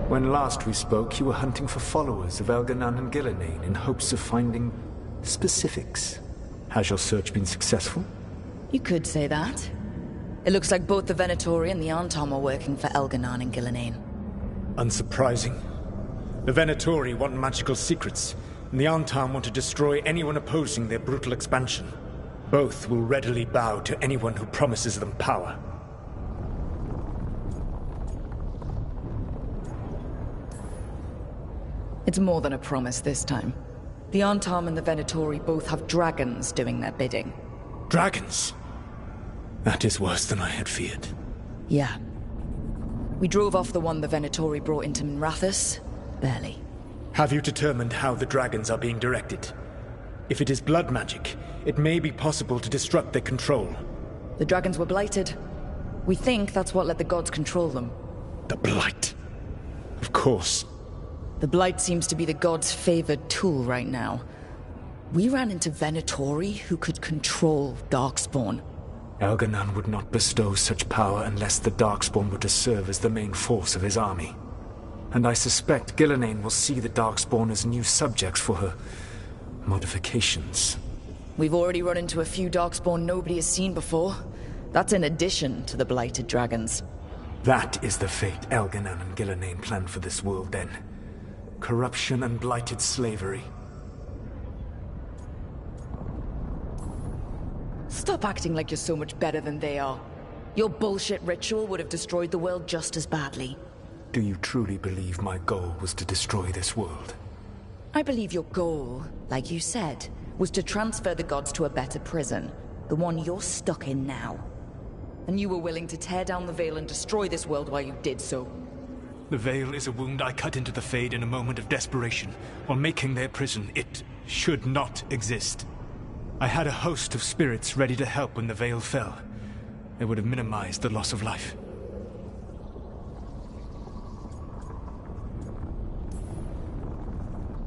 When last we spoke, you were hunting for followers of Elganan and Gillenane in hopes of finding specifics. Has your search been successful? You could say that. It looks like both the Venatori and the Anton are working for Elganan and Gillenane. Unsurprising. The Venatori want magical secrets, and the Anton want to destroy anyone opposing their brutal expansion. Both will readily bow to anyone who promises them power. It's more than a promise this time. The Antam and the Venatori both have dragons doing their bidding. Dragons? That is worse than I had feared. Yeah. We drove off the one the Venatori brought into Minrathous. Barely. Have you determined how the dragons are being directed? If it is blood magic, it may be possible to disrupt their control. The dragons were blighted. We think that's what let the gods control them. The Blight. Of course. The Blight seems to be the gods' favored tool right now. We ran into Venatori who could control Darkspawn. Elganan would not bestow such power unless the Darkspawn were to serve as the main force of his army. And I suspect Gillenane will see the Darkspawn as new subjects for her modifications. We've already run into a few Darkspawn nobody has seen before. That's in addition to the blighted dragons. That is the fate Elganan and Gillenane planned for this world then. Corruption and blighted slavery. Stop acting like you're so much better than they are. Your bullshit ritual would have destroyed the world just as badly. Do you truly believe my goal was to destroy this world? I believe your goal, like you said, was to transfer the gods to a better prison. The one you're stuck in now. And you were willing to tear down the Veil and destroy this world while you did so. The Veil is a wound I cut into the Fade in a moment of desperation, while making their prison. It should not exist. I had a host of spirits ready to help when the Veil fell. It would have minimized the loss of life.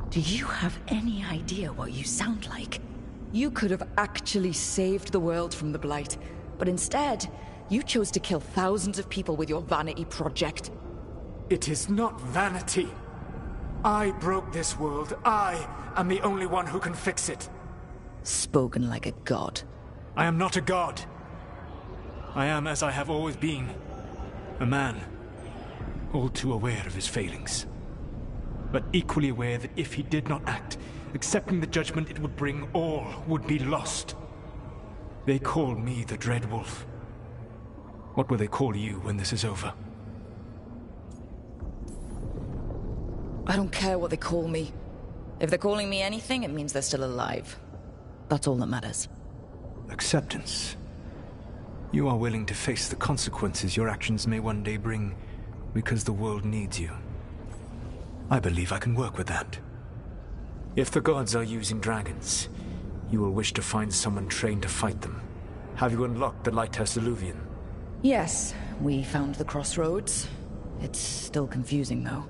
Do you have any idea what you sound like? You could have actually saved the world from the Blight, but instead, you chose to kill thousands of people with your vanity project. It is not vanity. I broke this world. I am the only one who can fix it. Spoken like a god. I am not a god. I am as I have always been. A man. All too aware of his failings. But equally aware that if he did not act, accepting the judgment it would bring, all would be lost. They call me the Dread Wolf. What will they call you when this is over? I don't care what they call me. If they're calling me anything, it means they're still alive. That's all that matters. Acceptance. You are willing to face the consequences your actions may one day bring because the world needs you. I believe I can work with that. If the gods are using dragons, you will wish to find someone trained to fight them. Have you unlocked the Lighthouse Illuvian? Yes, we found the crossroads. It's still confusing, though.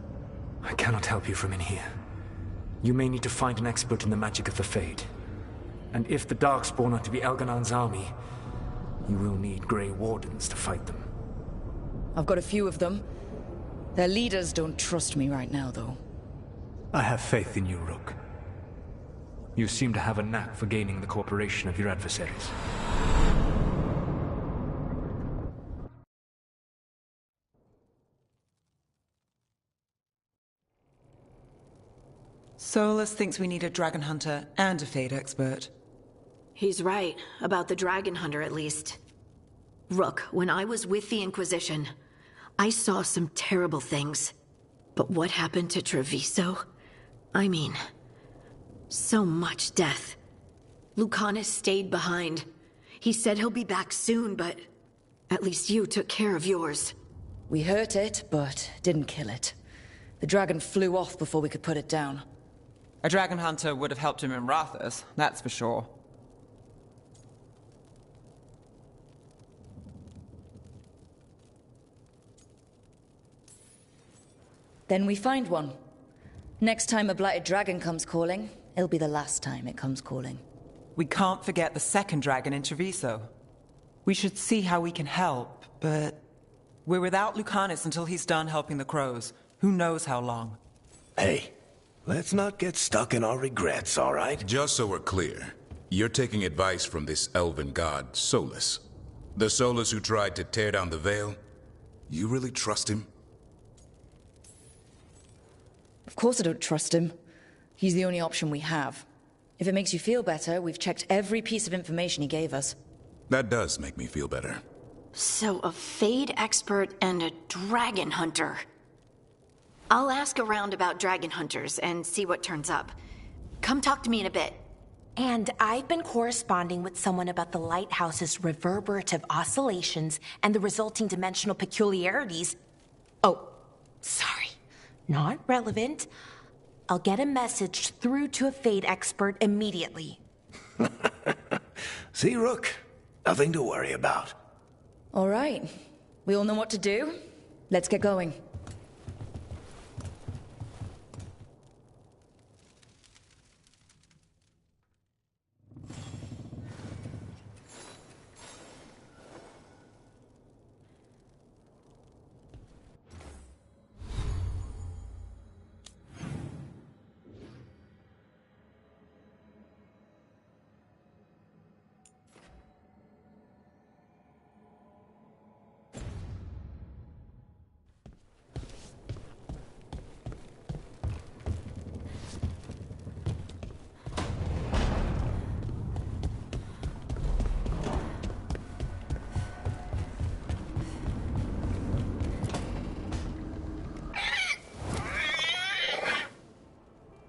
I cannot help you from in here. You may need to find an expert in the magic of the Fade. And if the Darkspawn are to be Elganan's army, you will need Grey Wardens to fight them. I've got a few of them. Their leaders don't trust me right now, though. I have faith in you, Rook. You seem to have a knack for gaining the cooperation of your adversaries. Solus thinks we need a dragon hunter and a Fade expert. He's right, about the dragon hunter at least. Rook, when I was with the Inquisition, I saw some terrible things. But what happened to Treviso? I mean, so much death. Lucanus stayed behind. He said he'll be back soon, but at least you took care of yours. We hurt it, but didn't kill it. The dragon flew off before we could put it down. A dragon hunter would have helped him in Rathus, that's for sure. Then we find one. Next time a blighted dragon comes calling, it'll be the last time it comes calling. We can't forget the second dragon in Treviso. We should see how we can help, but we're without Lucanus until he's done helping the crows. Who knows how long? Hey, let's not get stuck in our regrets, all right? Just so we're clear, you're taking advice from this elven god, Solus. The Solus who tried to tear down the Veil? You really trust him? Of course I don't trust him. He's the only option we have. If it makes you feel better, we've checked every piece of information he gave us. That does make me feel better. So a Fade expert and a dragon hunter. I'll ask around about dragon hunters and see what turns up. Come talk to me in a bit. And I've been corresponding with someone about the lighthouse's reverberative oscillations and the resulting dimensional peculiarities. Oh, sorry. Not relevant. I'll get a message through to a Fade expert immediately. See, Rook? Nothing to worry about. All right. We all know what to do. Let's get going.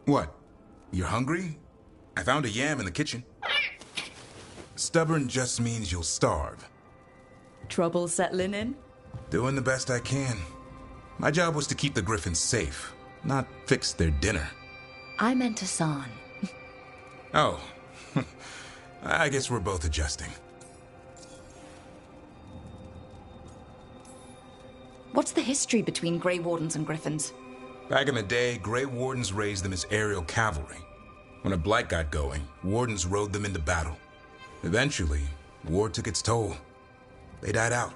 What? You're hungry? I found a yam in the kitchen. Stubborn just means you'll starve. Trouble settling in? Doing the best I can. My job was to keep the Griffins safe, not fix their dinner. I meant Hassan. Oh. I guess we're both adjusting. What's the history between Grey Wardens and Griffins? Back in the day, Grey Wardens raised them as aerial cavalry. When a blight got going, Wardens rode them into battle. Eventually, war took its toll. They died out.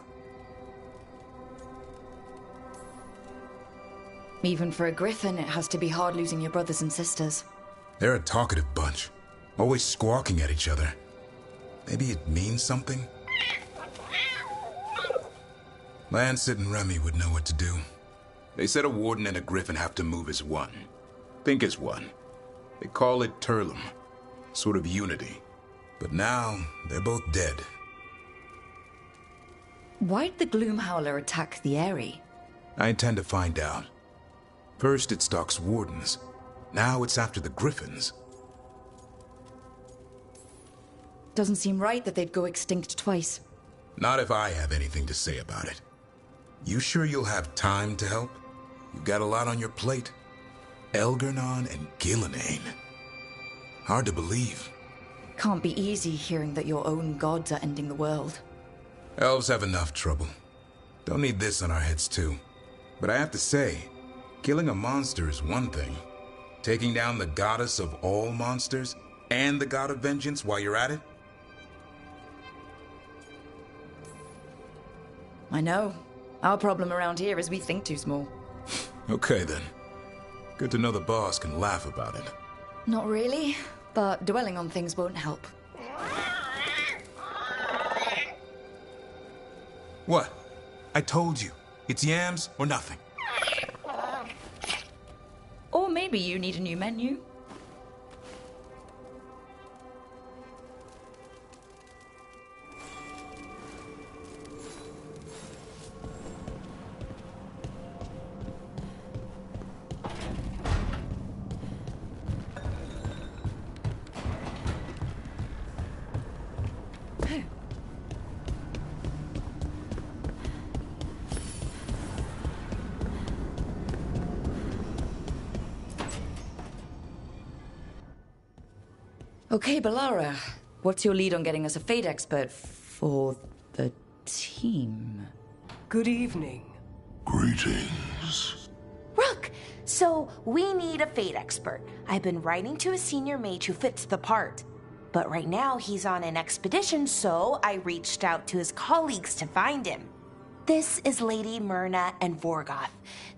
Even for a Griffin, it has to be hard losing your brothers and sisters. They're a talkative bunch, always squawking at each other. Maybe it means something? Lancet and Remy would know what to do. They said a Warden and a Griffin have to move as one. Think as one. They call it Turlum. Sort of unity. But now, they're both dead. Why'd the Gloom Howler attack the Eyrie? I intend to find out. First it stalks Wardens. Now it's after the Griffins. Doesn't seem right that they'd go extinct twice. Not if I have anything to say about it. You sure you'll have time to help? You've got a lot on your plate. Elgernon and Gillenane. Hard to believe. Can't be easy hearing that your own gods are ending the world. Elves have enough trouble. Don't need this on our heads too. But I have to say, killing a monster is one thing. Taking down the goddess of all monsters and the god of vengeance while you're at it? I know. Our problem around here is we think too small. Okay then. Good to know the boss can laugh about it. Not really, but dwelling on things won't help. What? I told you. It's yams or nothing. Or maybe you need a new menu. Okay, Balara, what's your lead on getting us a Fade expert for the team? Good evening. Greetings. Rook! So, we need a Fade expert. I've been writing to a senior mage who fits the part. But right now, he's on an expedition, so I reached out to his colleagues to find him. This is Lady Myrna and Vorgoth.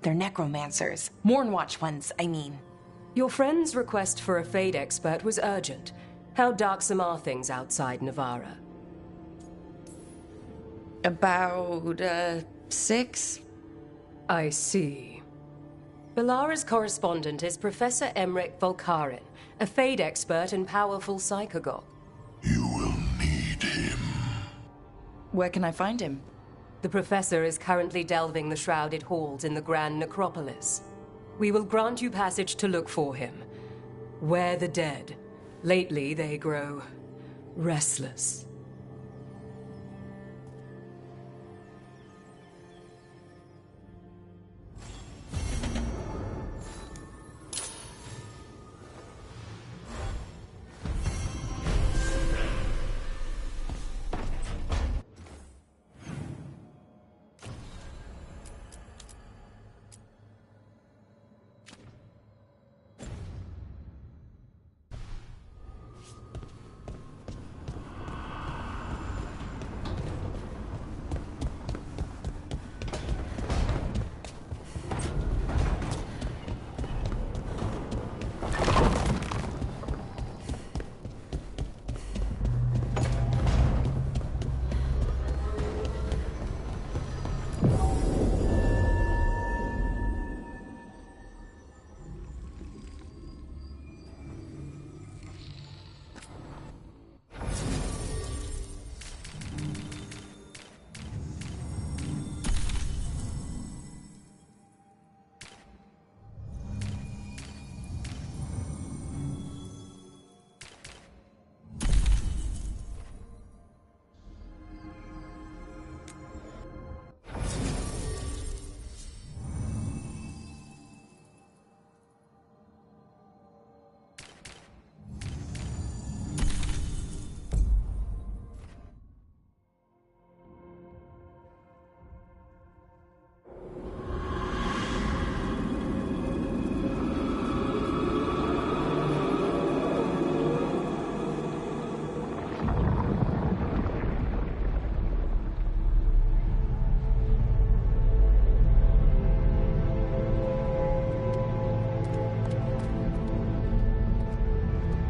They're necromancers. Mournwatch ones, I mean. Your friend's request for a Fade expert was urgent. How darksome are things outside Navarra? About, 6? I see. Belara's correspondent is Professor Emmerich Volkarin, a Fade expert and powerful psychagogue. You will need him. Where can I find him? The Professor is currently delving the shrouded halls in the Grand Necropolis. We will grant you passage to look for him. Where the dead. Lately they grow restless.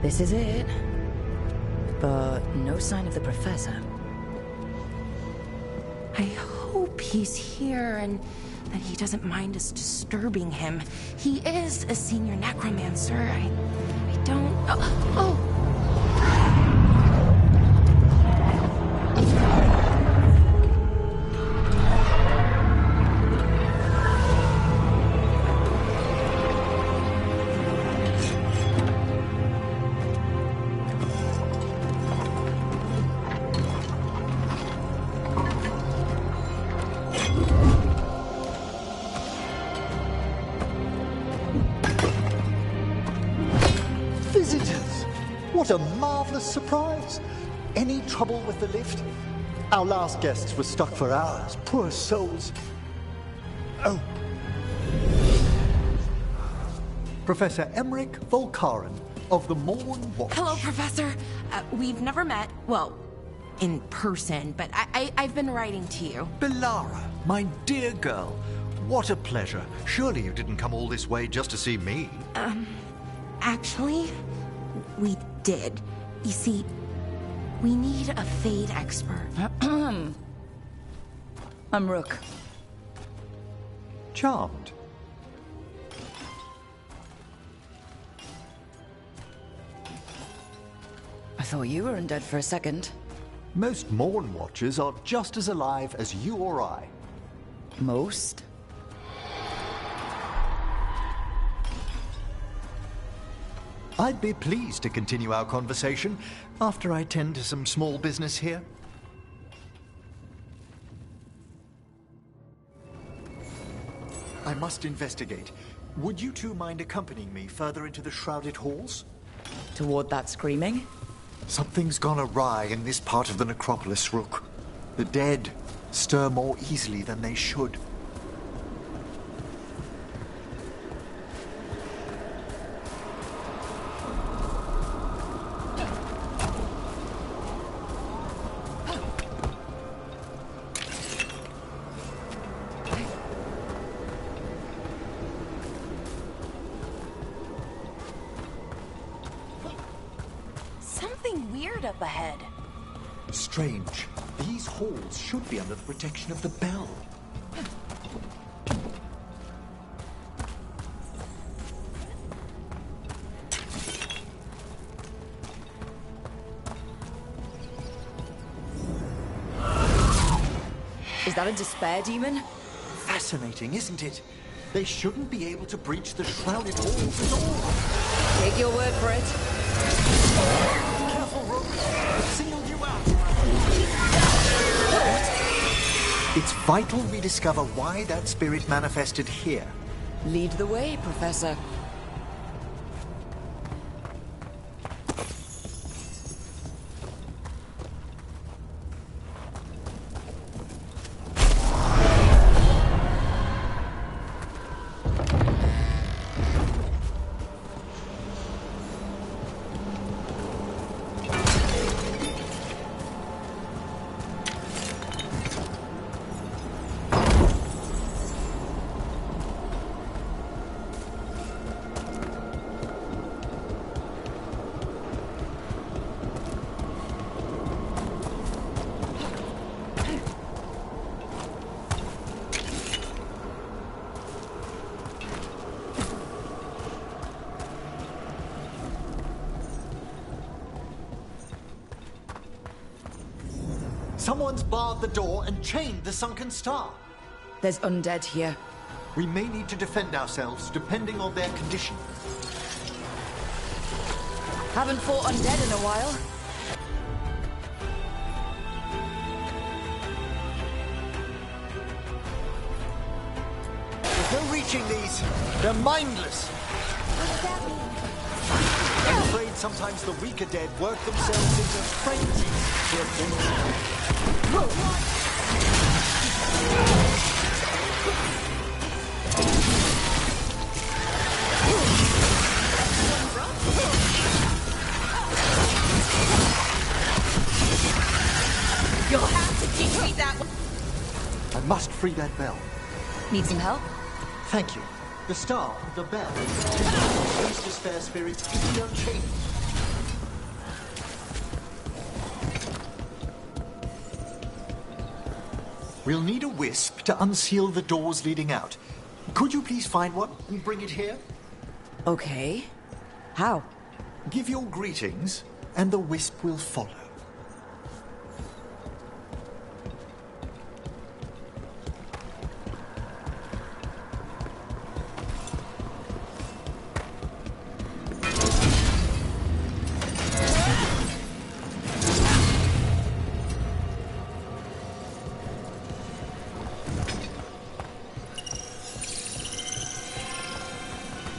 This is it. But no sign of the Professor. I hope he's here and that he doesn't mind us disturbing him. He is a senior necromancer. I don't... Oh! Visitors! What a marvelous surprise! Any trouble with the lift? Our last guests were stuck for hours. Poor souls. Oh. Professor Emmerich Volkarin of the Mournwatch. Hello, Professor. We've never met. Well, in person, but I've been writing to you. Belara, my dear girl. What a pleasure. Surely you didn't come all this way just to see me. Actually, we did. You see, we need a Fade expert. I'm Rook. Charmed. I thought you were undead for a second. Most Mournwatchers are just as alive as you or I. Most? I'd be pleased to continue our conversation after I tend to some small business here. I must investigate. Would you two mind accompanying me further into the shrouded halls? Toward that screaming? Something's gone awry in this part of the necropolis, Rook. The dead stir more easily than they should. weird up ahead. Strange. These halls should be under the protection of the bell. Is that a despair demon? Fascinating, isn't it? They shouldn't be able to breach the shrouded halls at all. Take your word for it. Careful, Rook. I've singled you out. It's vital we discover why that spirit manifested here. Lead the way, Professor. Someone's barred the door and chained the sunken star. There's undead here. We may need to defend ourselves, depending on their condition. Haven't fought undead in a while. There's no reaching these. They're mindless. What does that mean? I'm afraid sometimes the weaker dead work themselves into frenzy. You'll have to teach me that one. I must free that bell. Need some help? Thank you. The star, the bell, these despair spirits if we don't change. We'll need a wisp to unseal the doors leading out. Could you please find one and bring it here? Okay. How? Give your greetings, and the wisp will follow.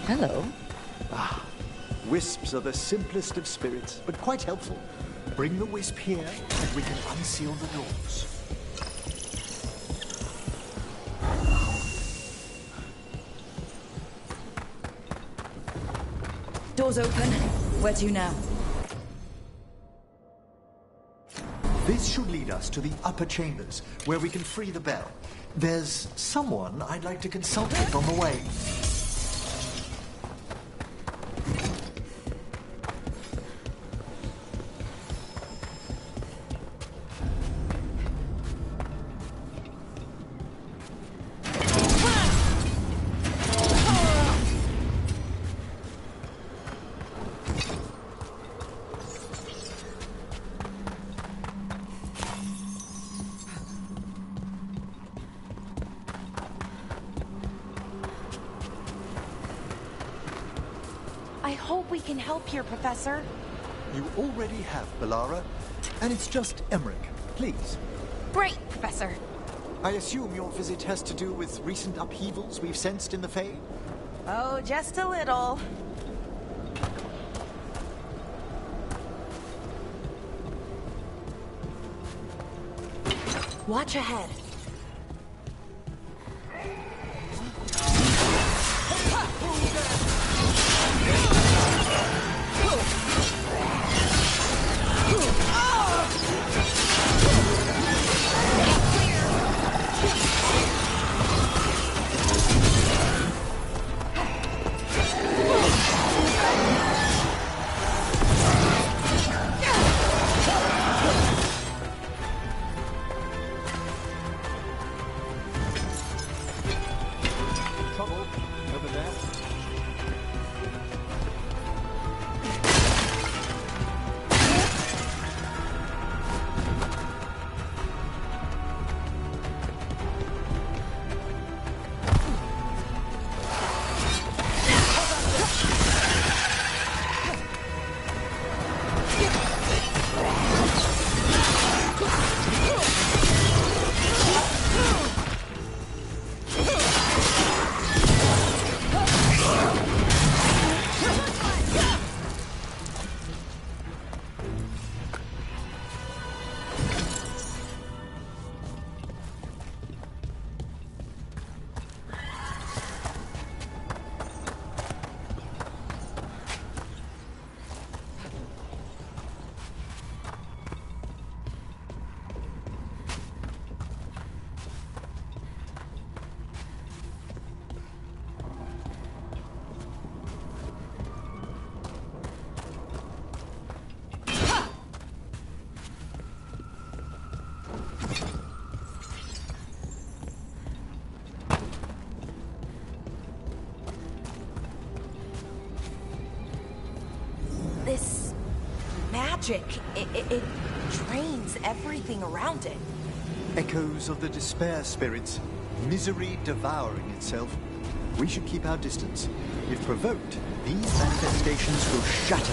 Hello. Wisps are the simplest of spirits, but quite helpful. Bring the wisp here, and we can unseal the doors. Doors open. Where to now? This should lead us to the upper chambers, where we can free the bell. There's someone I'd like to consult with on the way. I hope we can help here, Professor. You already have, Bellara. And it's just Emmerich. Please. Great, Professor. I assume your visit has to do with recent upheavals we've sensed in the Fae? Oh, just a little. Watch ahead. magic. It drains everything around it. Echoes of the despair spirits, misery devouring itself. We should keep our distance. If provoked, these manifestations will shatter.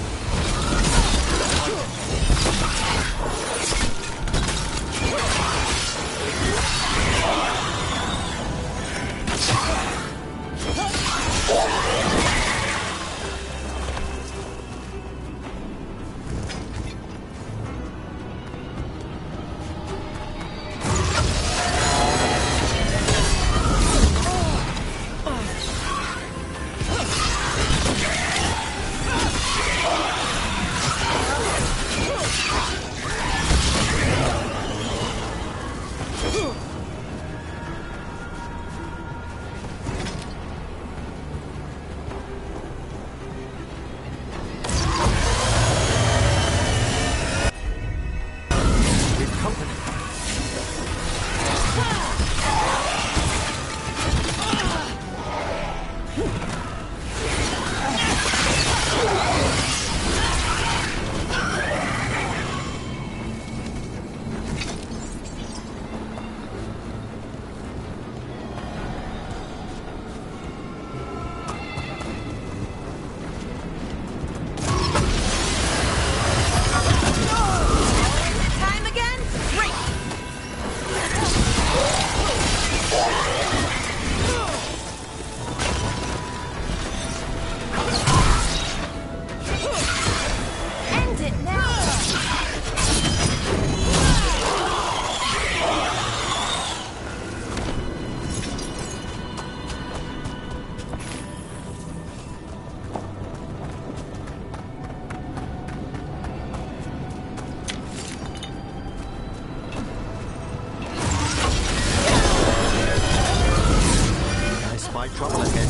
Trouble ahead.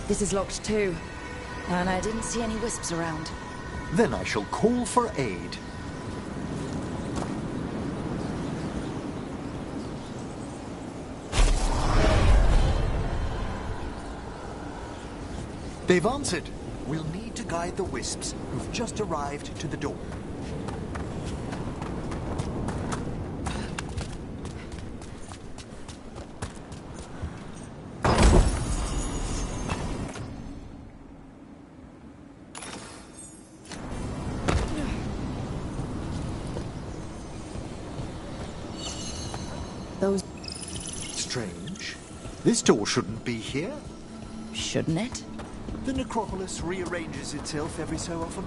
This is locked too, and I didn't see any wisps around. Then I shall call for aid. They've answered. We'll need to guide the wisps who've just arrived to the door. Strange. This door shouldn't be here. Shouldn't it? The necropolis rearranges itself every so often.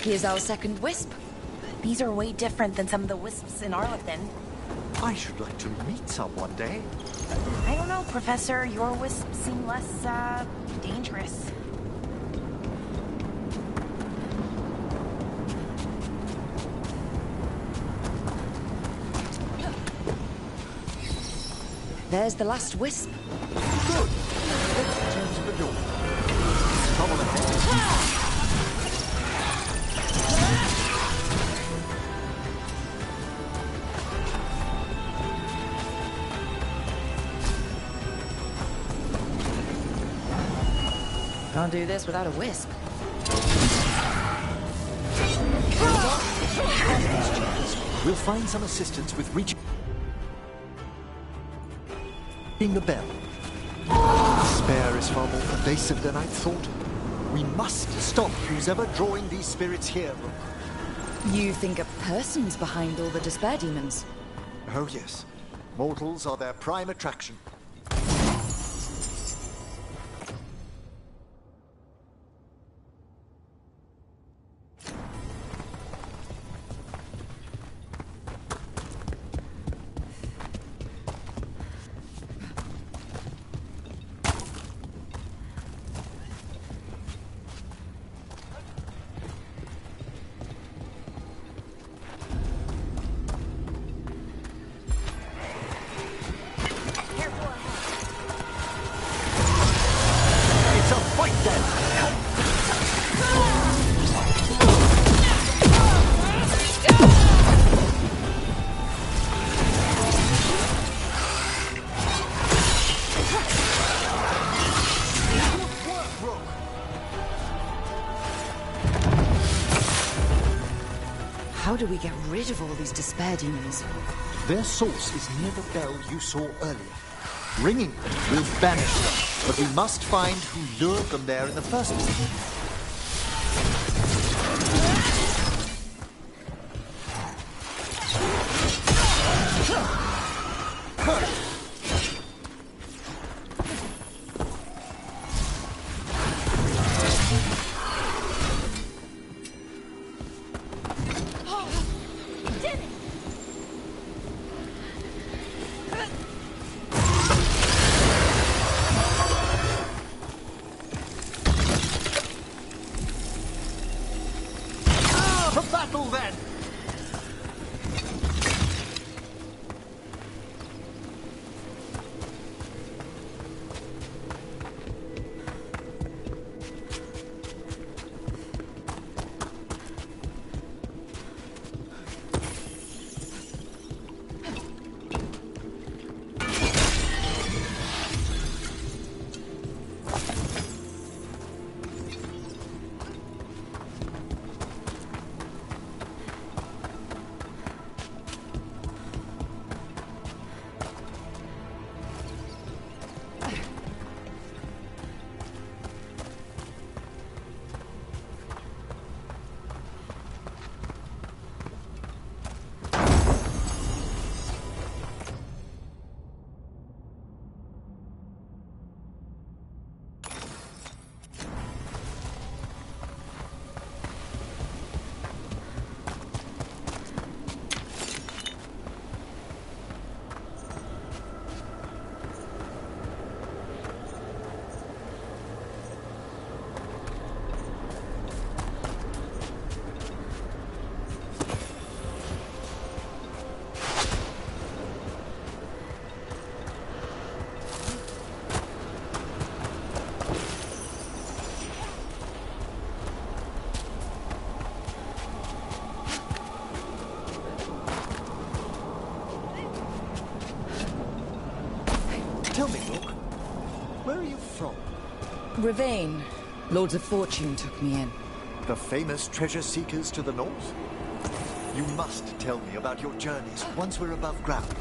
Here's our second wisp. These are way different than some of the wisps in Arlethan. I should like to meet some one day. I don't know, Professor. Your wisps seem less, dangerous. There's the last wisp. Good. Let's return to the door. Trouble ahead. Can't do this without a wisp. We'll find some assistance with reaching the bell. Despair is far more pervasive than I'd thought. We must stop who's ever drawing these spirits here. You think a person's behind all the despair demons? Oh yes. Mortals are their prime attraction. How do we get rid of all these despair demons? Their source is near the bell you saw earlier. Ringing them will banish them, but we must find who lured them there in the first place. Tell me, Volg, where are you from? Ravane. Lords of Fortune took me in. The famous treasure seekers to the north? You must tell me about your journeys once we're above ground.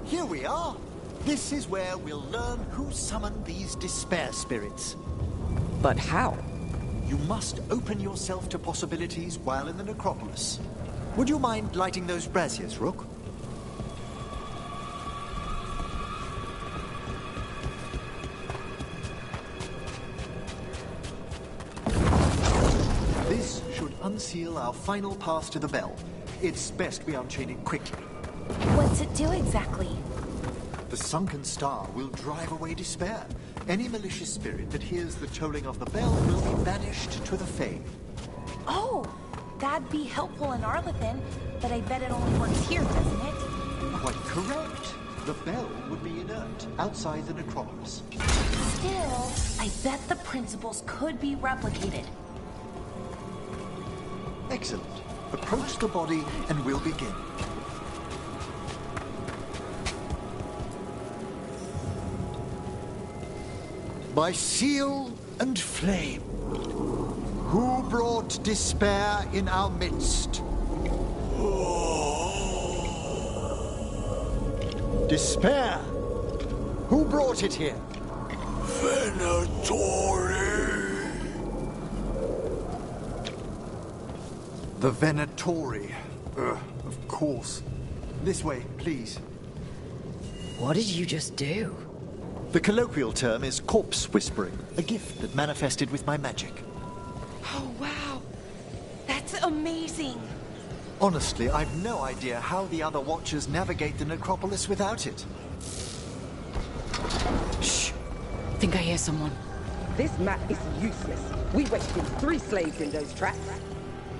Here we are. This is where we'll learn who summoned these despair spirits. But how? You must open yourself to possibilities while in the necropolis. Would you mind lighting those braziers, Rook? This should unseal our final pass to the bell. It's best we unchain it quickly. What's it do exactly? The sunken star will drive away despair. Any malicious spirit that hears the tolling of the bell will be banished to the Fae. Oh, that'd be helpful in Arlethan, but I bet it only works here, doesn't it? Quite correct. The bell would be inert outside the necropolis. Still, I bet the principles could be replicated. Excellent. Approach the body and we'll begin. By seal and flame, who brought despair in our midst? Despair? Who brought it here? Venatori. The Venatori. Of course. This way, please. What did you just do? The colloquial term is corpse whispering, a gift that manifested with my magic. Oh, wow. That's amazing. Honestly, I've no idea how the other Watchers navigate the necropolis without it. Shh. I think I hear someone. This map is useless. We wasted 3 slaves in those traps.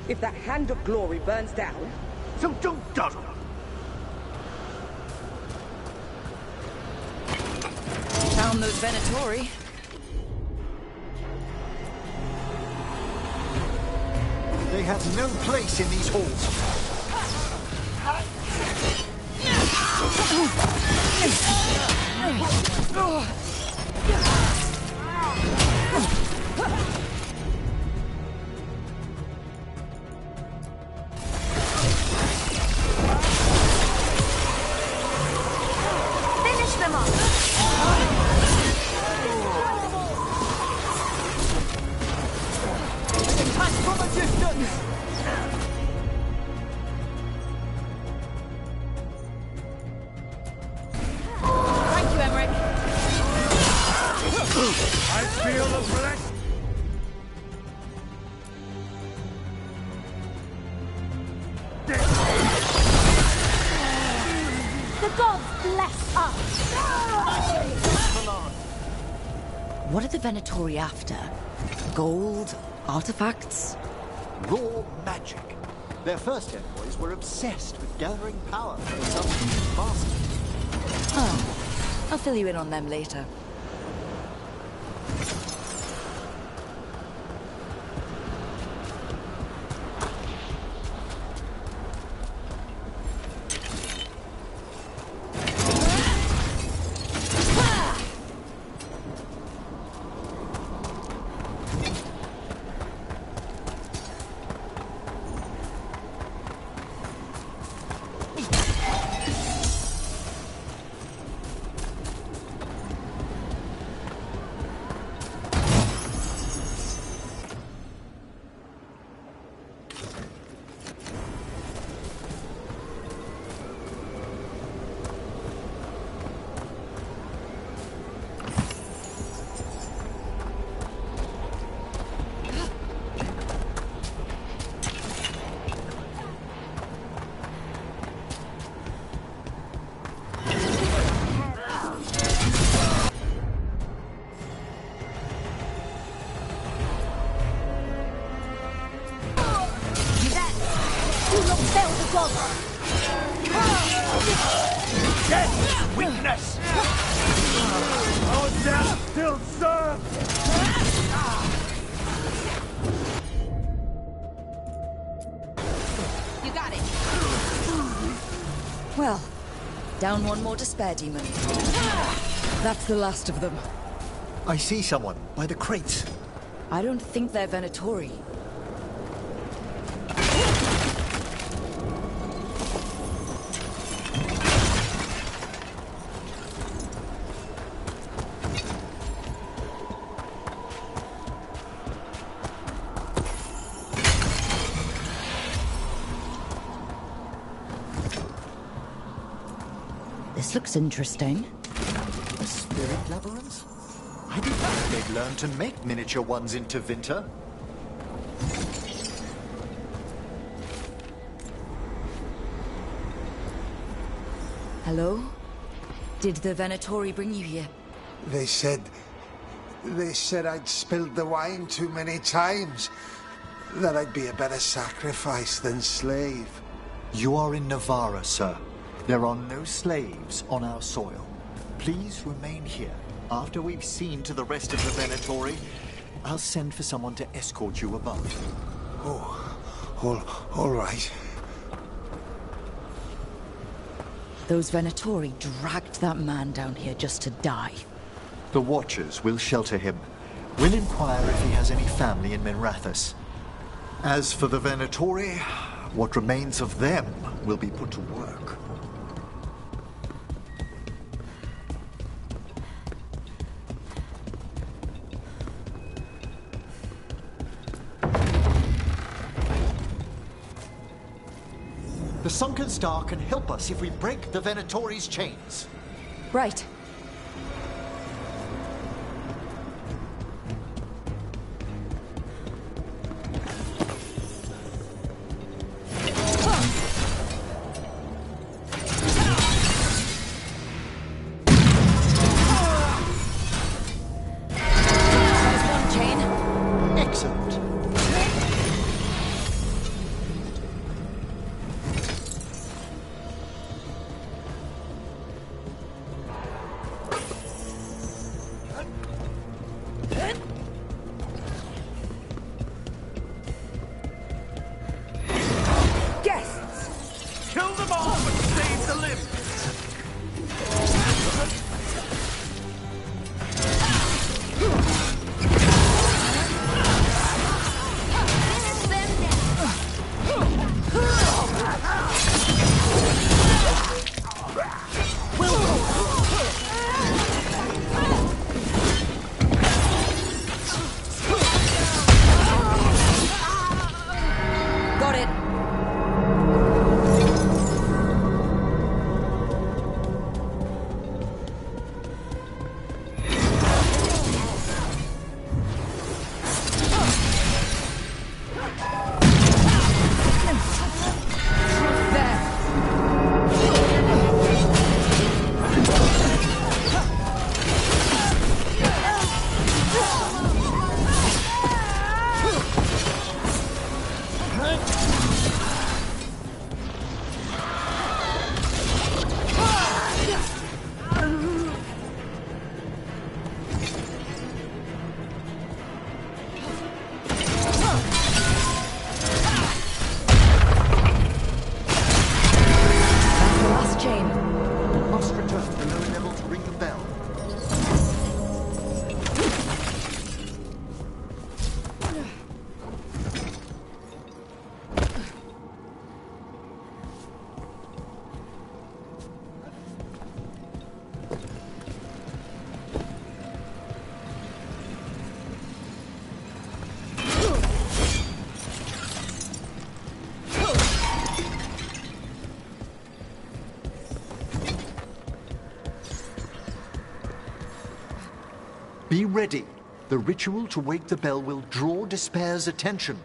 If that Hand of Glory burns down... So don't dawdle. Found those Venatori. They have no place in these halls. Finish them off. Attack from a distance! Thank you, Emmerich. I feel the flesh. The gods bless us. What are the Venatori after? Gold? Artifacts? Raw magic. Their first envoys were obsessed with gathering power for some master. Oh, I'll fill you in on them later. Yes! Weakness! Our death still serves! You got it. Well, down one more despair demon. That's the last of them. I see someone by the crates. I don't think they're Venatori. This looks interesting. A spirit labyrinth? I didn't think they'd learn to make miniature ones into winter. Hello? Did the Venatori bring you here? They said I'd spilled the wine too many times. That I'd be a better sacrifice than slave. You are in Navarra, sir. There are no slaves on our soil. Please remain here. After we've seen to the rest of the Venatori, I'll send for someone to escort you above. Oh, all right. Those Venatori dragged that man down here just to die. The Watchers will shelter him. We'll inquire if he has any family in Minrathous. As for the Venatori, what remains of them will be put to work. The Sunken Star can help us if we break the Venatori's chains. Right. Turn the lower level to ring the bell. Be ready. The ritual to wake the bell will draw Despair's attention.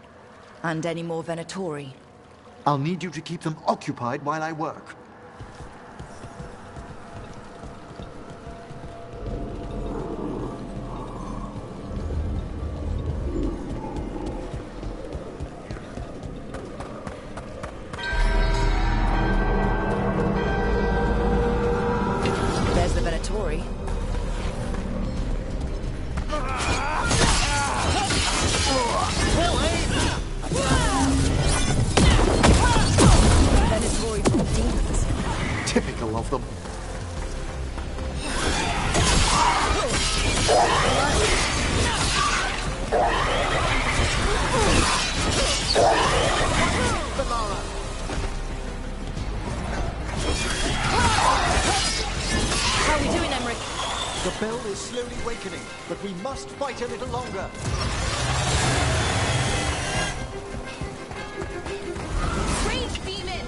And any more Venatori? I'll need you to keep them occupied while I work. There's the Venatori. Typical of them. How are we doing, Emmerich? The bell is slowly wakening, but we must fight a little longer. Rage beam in!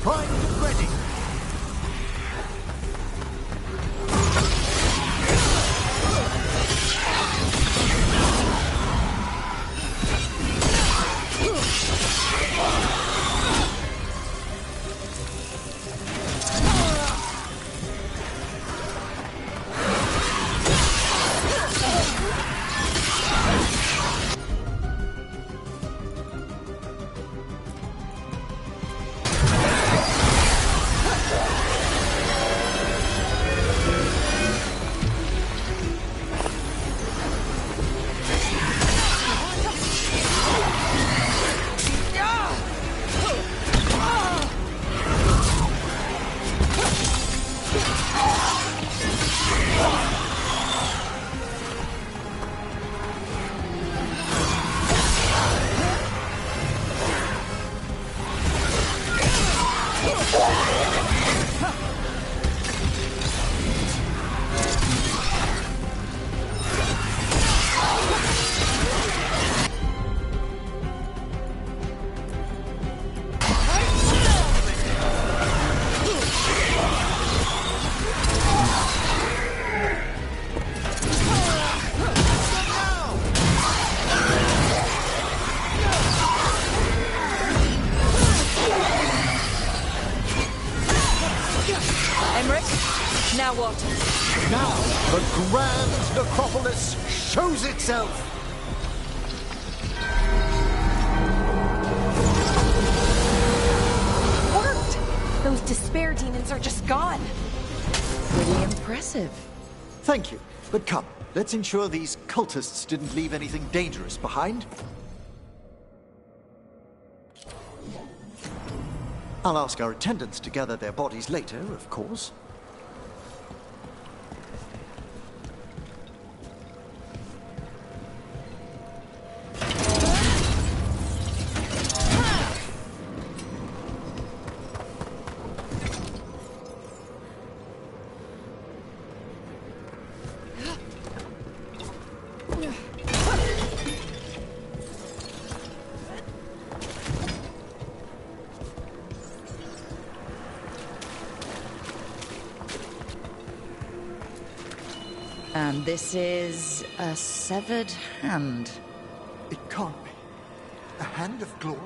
Primed and ready. Now what? Now, the grand necropolis shows itself! Worked! Those despair demons are just gone. Pretty impressive. Thank you. But come, let's ensure these cultists didn't leave anything dangerous behind. I'll ask our attendants to gather their bodies later, of course. And this is a severed hand. It can't be. A hand of glory?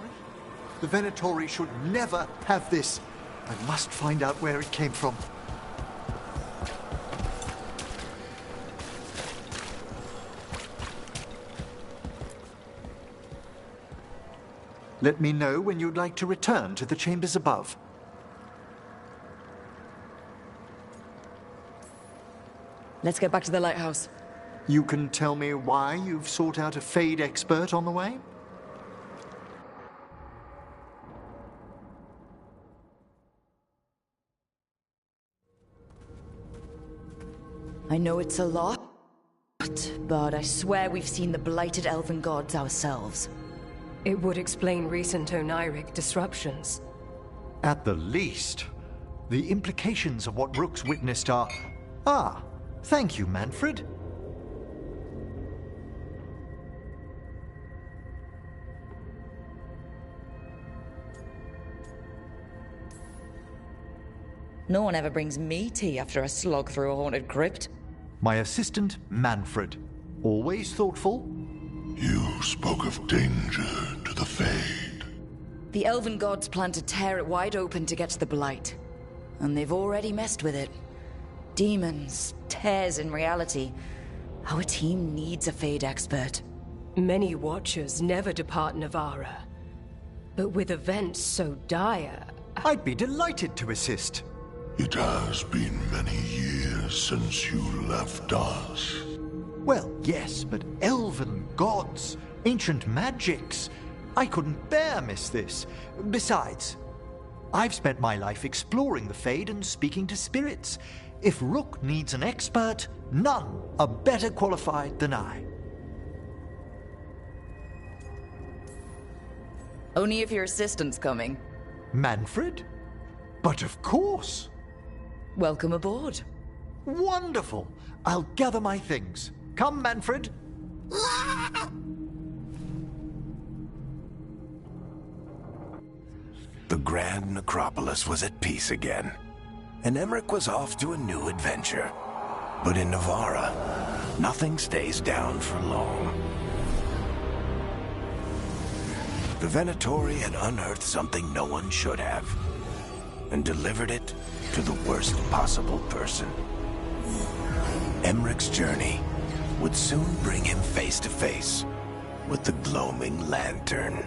The Venatori should never have this. I must find out where it came from. Let me know when you'd like to return to the chambers above. Let's get back to the lighthouse. You can tell me why you've sought out a Fade expert on the way? I know it's a lot, but I swear we've seen the blighted elven gods ourselves. It would explain recent Oniric disruptions. At the least. The implications of what Rook's witnessed are... Ah, thank you, Manfred. No one ever brings me tea after a slog through a haunted crypt. My assistant, Manfred. Always thoughtful. You spoke of danger to the Fade. The elven gods plan to tear it wide open to get to the Blight. And they've already messed with it. Demons, tears in reality. Our team needs a Fade expert. Many Watchers never depart Navara. But with events so dire... I'd be delighted to assist. It has been many years since you left us. Well, yes, but elven gods, ancient magics. I couldn't bear miss this. Besides, I've spent my life exploring the Fade and speaking to spirits. If Rook needs an expert, none are better qualified than I. Only if your assistant's coming. Manfred? But of course. Welcome aboard. Wonderful. I'll gather my things. Come, Manfred. The Grand Necropolis was at peace again, and Emmerich was off to a new adventure. But in Navara, nothing stays down for long. The Venatori had unearthed something no one should have, and delivered it to the worst possible person. Emmerich's journey would soon bring him face to face with the gloaming lantern.